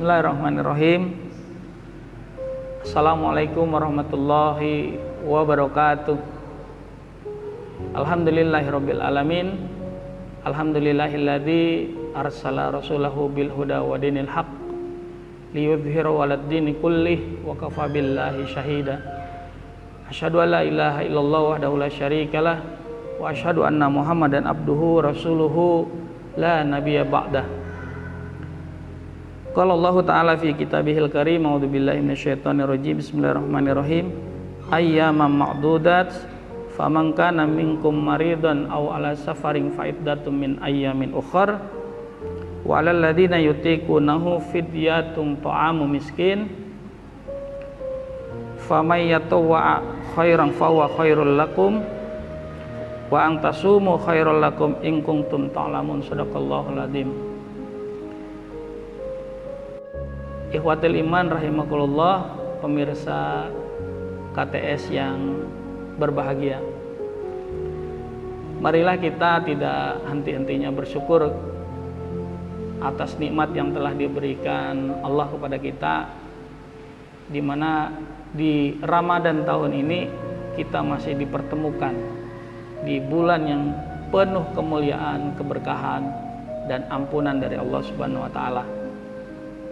Bismillahirrahmanirrahim. Assalamualaikum warahmatullahi wabarakatuh. Alhamdulillahirabbil alamin. Alhamdulillahilladzi arsala rasulahu bil huda wa dinil haq liyudhhirahu 'alad dini kullih wa kafa billahi syahida. Asyhadu an la ilaha illallah wahdahu la syarikalah wa asyhadu anna Muhammadan abduhu rasuluhu la nabiyya ba'dah. Qala Allah Ta'ala fi kitabihil karim, a'udzu billahi minasyaitonir rajim. Bismillahirrahmanirrahim. Ayyaman ma'dudat faman kana minkum maridan aw ala safarin fa iddatun min ayyamin ukhra wa 'alal ladzina yutiqunahu fidyatun ta'amu miskin faman yatawwa khairan fa huwa khairul lakum wa an tasumu khairul lakum in kuntum ta'lamun. Shadaqallahul adzim. Ikhwatul iman rahimakumullah, pemirsa KTS yang berbahagia. Marilah kita tidak henti-hentinya bersyukur atas nikmat yang telah diberikan Allah kepada kita, di mana di Ramadan tahun ini kita masih dipertemukan di bulan yang penuh kemuliaan, keberkahan dan ampunan dari Allah Subhanahu wa taala.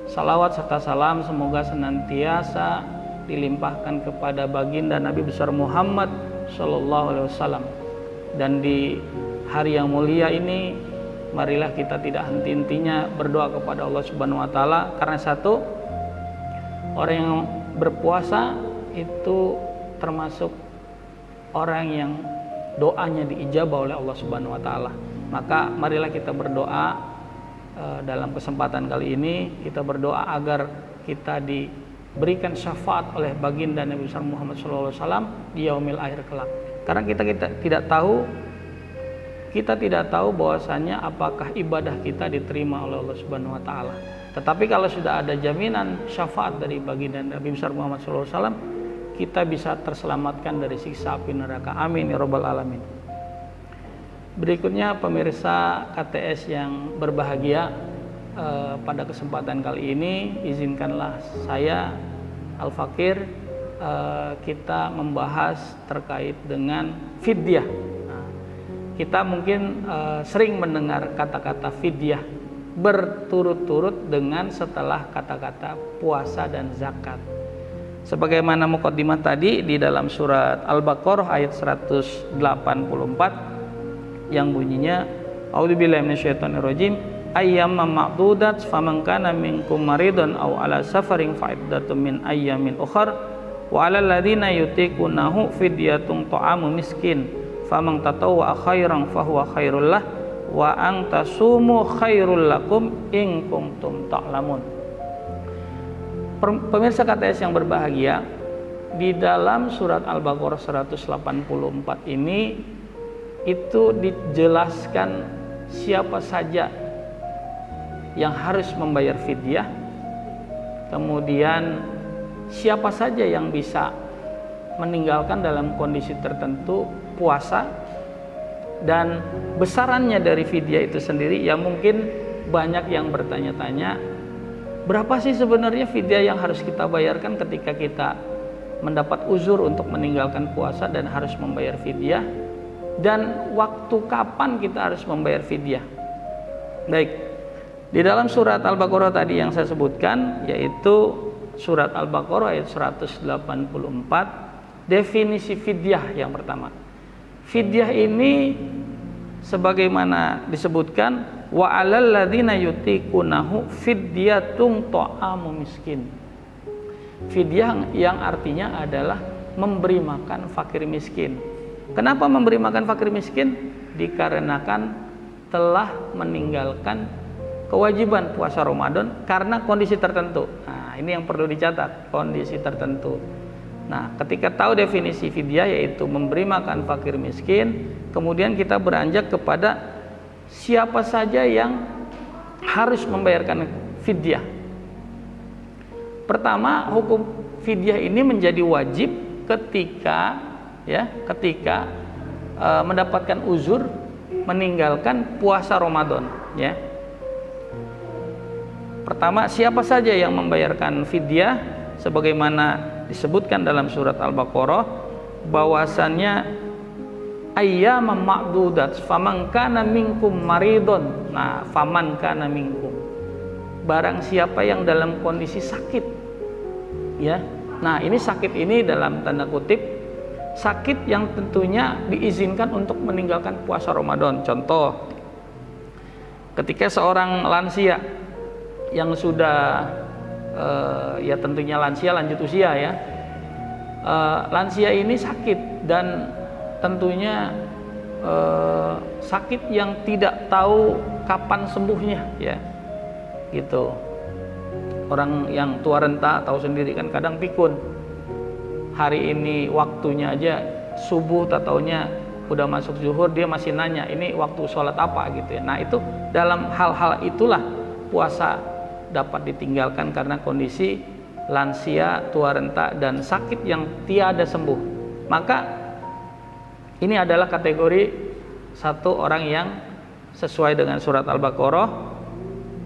Salawat serta salam semoga senantiasa dilimpahkan kepada baginda Nabi besar Muhammad Sallallahu Alaihi Wasallam. Dan di hari yang mulia ini, marilah kita tidak henti-hentinya berdoa kepada Allah Subhanahu Wa Taala, karena satu, orang yang berpuasa itu termasuk orang yang doanya diijabah oleh Allah Subhanahu Wa Taala. Maka marilah kita berdoa. Dalam kesempatan kali ini kita berdoa agar kita diberikan syafaat oleh baginda Nabi besar Muhammad SAW di yaumil akhir kelak. Karena kita tidak tahu bahwasanya apakah ibadah kita diterima oleh Allah Subhanahu Wa Taala. Tetapi kalau sudah ada jaminan syafaat dari baginda Nabi besar Muhammad SAW, kita bisa terselamatkan dari siksa api neraka. Amin ya rabbal alamin. Berikutnya pemirsa KTS yang berbahagia, pada kesempatan kali ini izinkanlah saya Al-Fakir kita membahas terkait dengan fidyah. Kita mungkin sering mendengar kata-kata fidyah berturut-turut dengan setelah kata-kata puasa dan zakat. Sebagaimana muqaddimah tadi di dalam surat Al-Baqarah ayat 184 yang bunyinya a'udzubillahi minasyaitonirrajim ayyamman ma'dudat faman kana minkum maridan aw ala safarin fa iddatun min ayyamin ukhra wa 'alal ladzina yutiqunahu fidyatun ta'amu miskin faman tatawwa khairan fa huwa khairul lah wa an tasumu khairul lakum in kuntum ta'lamun. Pemirsa KTS yang berbahagia, di dalam surat Al-Baqarah 184 ini itu dijelaskan siapa saja yang harus membayar fidyah, kemudian siapa saja yang bisa meninggalkan dalam kondisi tertentu puasa, dan besarannya dari fidyah itu sendiri. Yang mungkin banyak yang bertanya-tanya, berapa sih sebenarnya fidyah yang harus kita bayarkan ketika kita mendapat uzur untuk meninggalkan puasa dan harus membayar fidyah, dan waktu kapan kita harus membayar fidyah. Baik, di dalam surat Al-Baqarah tadi yang saya sebutkan, yaitu surat Al-Baqarah ayat 184, definisi fidyah yang pertama. Fidyah ini sebagaimana disebutkan, wa 'alal ladzina yutiqunahu fidyatun ta'amu miskin. Fidyah yang artinya adalah memberi makan fakir miskin. Kenapa memberi makan fakir miskin? Dikarenakan telah meninggalkan kewajiban puasa Ramadan karena kondisi tertentu. Nah, ini yang perlu dicatat, kondisi tertentu. Nah, ketika tahu definisi fidyah, yaitu memberi makan fakir miskin, kemudian kita beranjak kepada siapa saja yang harus membayarkan fidyah. Pertama, hukum fidyah ini menjadi wajib ketika mendapatkan uzur meninggalkan puasa Ramadan, ya. Pertama, siapa saja yang membayarkan fidyah sebagaimana disebutkan dalam surat Al-Baqarah bahwasannya ayyaman ma'dudat faman kana minkum maridun. Nah, faman kana minkum, barang siapa yang dalam kondisi sakit, ya. Nah, ini sakit ini dalam tanda kutip sakit yang tentunya diizinkan untuk meninggalkan puasa Ramadan. Contoh, ketika seorang lansia yang sudah ya tentunya lansia lanjut usia ya, lansia ini sakit dan tentunya sakit yang tidak tahu kapan sembuhnya ya, gitu. Orang yang tua renta tahu sendiri kan, kadang pikun, hari ini waktunya aja subuh, tak taunya udah masuk zuhur, dia masih nanya ini waktu sholat apa gitu ya. Nah, itu dalam hal-hal itulah puasa dapat ditinggalkan karena kondisi lansia, tua renta, dan sakit yang tiada sembuh. Maka ini adalah kategori satu orang yang sesuai dengan surat Al-Baqarah,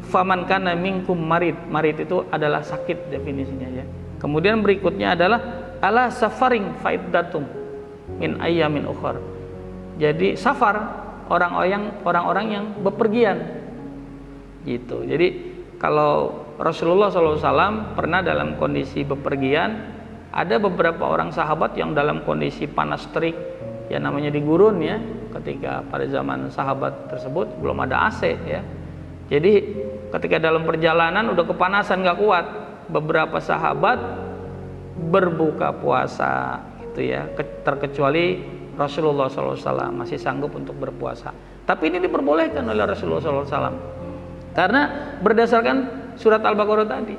faman kana minkum marid. Marid itu adalah sakit definisinya ya. Kemudian berikutnya adalah ala safaring faiddatum min ayyamin ukhar. Jadi safar orang-orang yang bepergian gitu. Jadi kalau Rasulullah SAW pernah dalam kondisi bepergian, ada beberapa orang sahabat yang dalam kondisi panas terik, ya namanya di gurun ya, ketika pada zaman sahabat tersebut belum ada AC ya. Jadi ketika dalam perjalanan udah kepanasan gak kuat, beberapa sahabat berbuka puasa gitu ya, terkecuali Rasulullah SAW masih sanggup untuk berpuasa. Tapi ini diperbolehkan oleh Rasulullah SAW karena berdasarkan surat Al-Baqarah tadi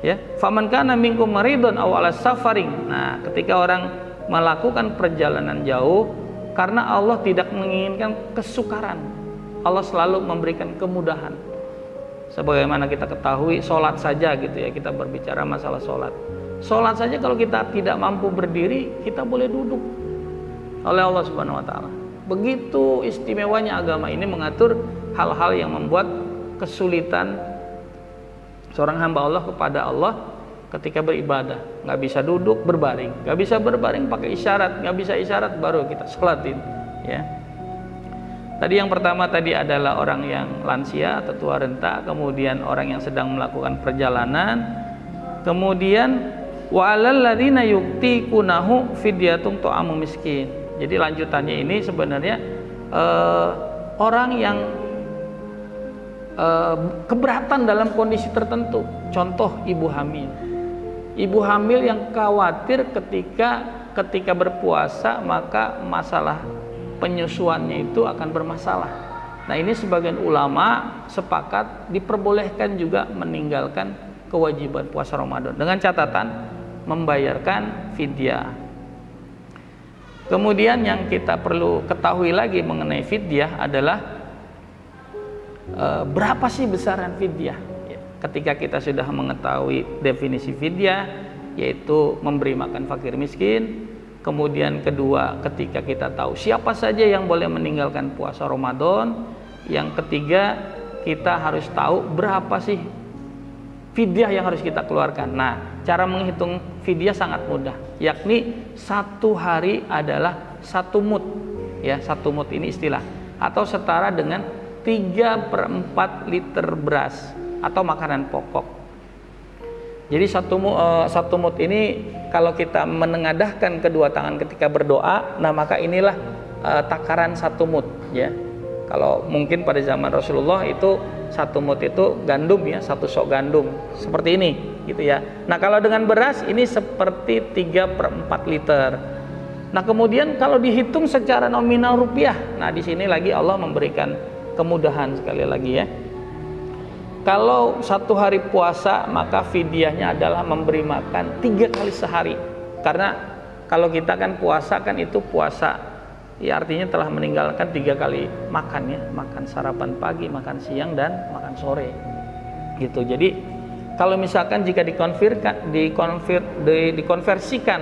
ya, faman kana minkum maridun aw ala safaring. Nah, ketika orang melakukan perjalanan jauh, karena Allah tidak menginginkan kesukaran, Allah selalu memberikan kemudahan. Sebagaimana kita ketahui, sholat saja gitu ya, kita berbicara masalah sholat saja kalau kita tidak mampu berdiri, kita boleh duduk oleh Allah Subhanahu wa taala. Begitu istimewanya agama ini mengatur hal-hal yang membuat kesulitan seorang hamba Allah kepada Allah ketika beribadah. Nggak bisa duduk berbaring, nggak bisa berbaring pakai isyarat, nggak bisa isyarat baru kita sholatin ya. Tadi yang pertama tadi adalah orang yang lansia atau tua renta, kemudian orang yang sedang melakukan perjalanan, kemudian wa 'alal ladzina yuqtiqunahu fidyatun ta'amu miskin. Jadi lanjutannya ini sebenarnya orang yang keberatan dalam kondisi tertentu. Contoh ibu hamil. Ibu hamil yang khawatir ketika berpuasa maka masalah penyusuannya itu akan bermasalah. Nah, ini sebagian ulama sepakat diperbolehkan juga meninggalkan kewajiban puasa Ramadan dengan catatan membayarkan fidyah. Kemudian yang kita perlu ketahui lagi mengenai fidyah adalah berapa sih besaran fidyah? Ketika kita sudah mengetahui definisi fidyah, yaitu memberi makan fakir miskin. Kemudian kedua, ketika kita tahu siapa saja yang boleh meninggalkan puasa Ramadan. Yang ketiga, kita harus tahu berapa sih fidyah yang harus kita keluarkan. Nah, cara menghitung fidyah sangat mudah, yakni satu hari adalah satu mud ya, satu mud ini istilah, atau setara dengan 3/4 liter beras atau makanan pokok. Jadi satu mud ini kalau kita menengadahkan kedua tangan ketika berdoa, nah maka inilah takaran satu mud ya. Kalau mungkin pada zaman Rasulullah itu satu mud itu gandum ya, satu sok gandum seperti ini gitu ya. Nah, kalau dengan beras ini seperti 3/4 liter. Nah, kemudian kalau dihitung secara nominal rupiah, nah di sini lagi Allah memberikan kemudahan sekali lagi ya. Kalau satu hari puasa maka fidyahnya adalah memberi makan 3 kali sehari. Karena kalau kita kan puasa kan itu puasa ya, artinya telah meninggalkan 3 kali makan ya, makan sarapan pagi, makan siang, dan makan sore gitu. Jadi kalau misalkan jika dikonversikan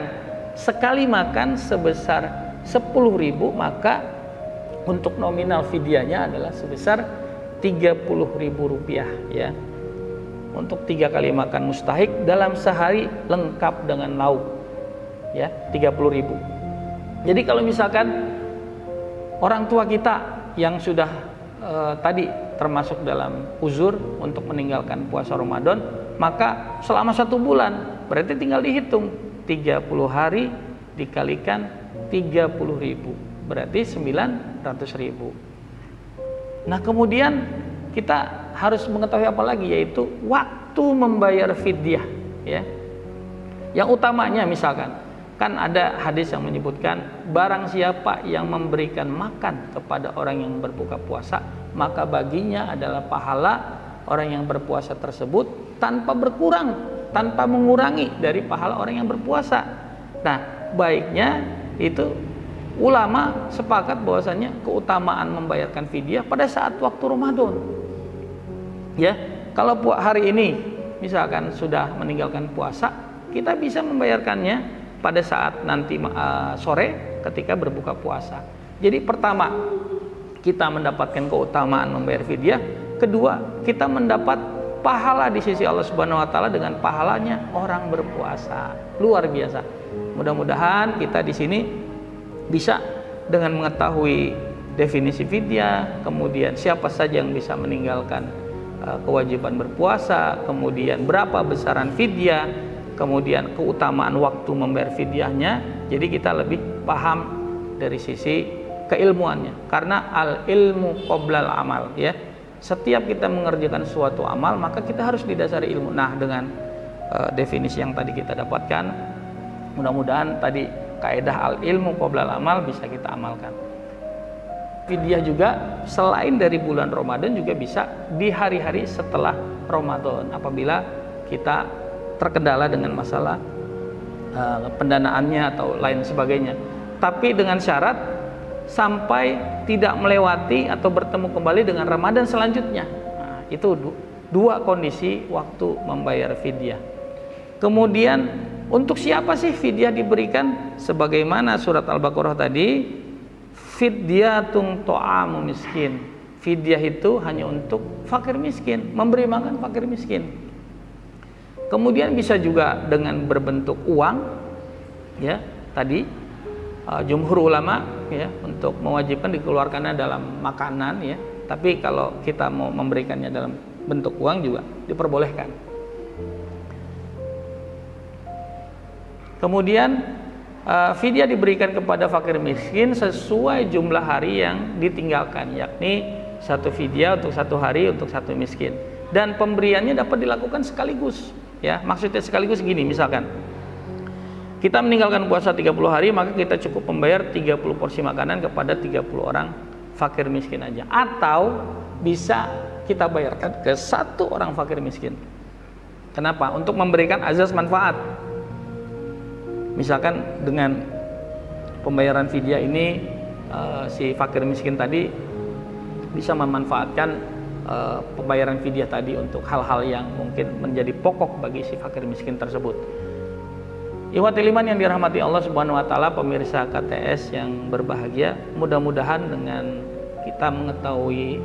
sekali makan sebesar 10.000, maka untuk nominal fidyahnya adalah sebesar Rp30.000 ya. untuk 3 kali makan mustahik dalam sehari lengkap dengan lauk, ya, 30.000. Jadi kalau misalkan orang tua kita yang sudah tadi termasuk dalam uzur untuk meninggalkan puasa Ramadan, maka selama 1 bulan berarti tinggal dihitung 30 hari dikalikan 30.000, berarti 900.000. Nah, kemudian kita harus mengetahui apa lagi, yaitu waktu membayar fidyah, ya. Yang utamanya misalkan kan ada hadis yang menyebutkan barang siapa yang memberikan makan kepada orang yang berbuka puasa, maka baginya adalah pahala orang yang berpuasa tersebut tanpa berkurang, tanpa mengurangi dari pahala orang yang berpuasa. Nah, baiknya itu ulama sepakat bahwasanya keutamaan membayarkan fidyah pada saat waktu Ramadan. Ya, kalau hari ini misalkan sudah meninggalkan puasa, kita bisa membayarkannya pada saat nanti sore ketika berbuka puasa. Jadi pertama, kita mendapatkan keutamaan membayar fidyah. Kedua, kita mendapat pahala di sisi Allah Subhanahu wa taala dengan pahalanya orang berpuasa. Luar biasa. Mudah-mudahan kita di sini bisa dengan mengetahui definisi fidyah, kemudian siapa saja yang bisa meninggalkan kewajiban berpuasa, kemudian berapa besaran fidyah, kemudian keutamaan waktu membayar fidyahnya. Jadi kita lebih paham dari sisi keilmuannya, karena al ilmu qoblal amal, ya. Setiap kita mengerjakan suatu amal maka kita harus didasari ilmu. Nah, dengan definisi yang tadi kita dapatkan, mudah-mudahan tadi kaidah al ilmu qoblal amal bisa kita amalkan. Fidyah juga selain dari bulan Ramadan juga bisa di hari-hari setelah Ramadan apabila kita terkendala dengan masalah pendanaannya atau lain sebagainya. Tapi dengan syarat sampai tidak melewati atau bertemu kembali dengan Ramadan selanjutnya. Nah, itu dua kondisi waktu membayar fidyah. Kemudian untuk siapa sih fidyah diberikan? Sebagaimana surat Al-Baqarah tadi, fidyatun ta'amu miskin. Fidyah itu hanya untuk fakir miskin, memberi makan fakir miskin. Kemudian bisa juga dengan berbentuk uang, ya. Tadi jumhur ulama, ya, untuk mewajibkan dikeluarkannya dalam makanan, ya. Tapi kalau kita mau memberikannya dalam bentuk uang juga diperbolehkan. Kemudian fidyah diberikan kepada fakir miskin sesuai jumlah hari yang ditinggalkan, yakni 1 fidyah untuk 1 hari untuk 1 miskin. Dan pemberiannya dapat dilakukan sekaligus, ya. Maksudnya sekaligus gini, misalkan kita meninggalkan puasa 30 hari, maka kita cukup membayar 30 porsi makanan kepada 30 orang fakir miskin aja. Atau bisa kita bayarkan ke 1 orang fakir miskin. Kenapa? Untuk memberikan azas manfaat. Misalkan dengan pembayaran fidyah ini si fakir miskin tadi bisa memanfaatkan pembayaran fidyah tadi untuk hal-hal yang mungkin menjadi pokok bagi si fakir miskin tersebut. Ikhwatul iman yang dirahmati Allah Subhanahu wa taala, pemirsa KTS yang berbahagia, mudah-mudahan dengan kita mengetahui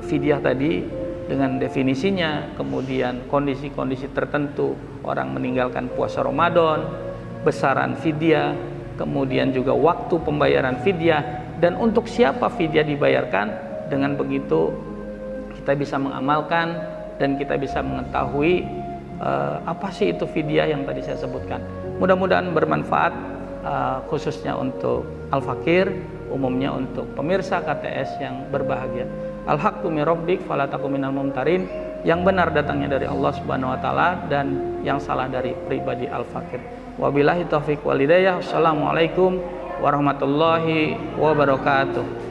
fidyah tadi dengan definisinya, kemudian kondisi-kondisi tertentu orang meninggalkan puasa Ramadan, besaran fidyah, kemudian juga waktu pembayaran fidyah, dan untuk siapa fidyah dibayarkan. Dengan begitu kita bisa mengamalkan dan kita bisa mengetahui apa sih itu fidyah yang tadi saya sebutkan. Mudah-mudahan bermanfaat, khususnya untuk al-fakir, umumnya untuk pemirsa KTS yang berbahagia. Al-haqqu min rabbik fala takum minal mumtarin. Yang benar datangnya dari Allah Subhanahu wa taala dan yang salah dari pribadi al-fakir. Wabillahi taufiq wal hidayah. Wassalamualaikum warahmatullahi wabarakatuh.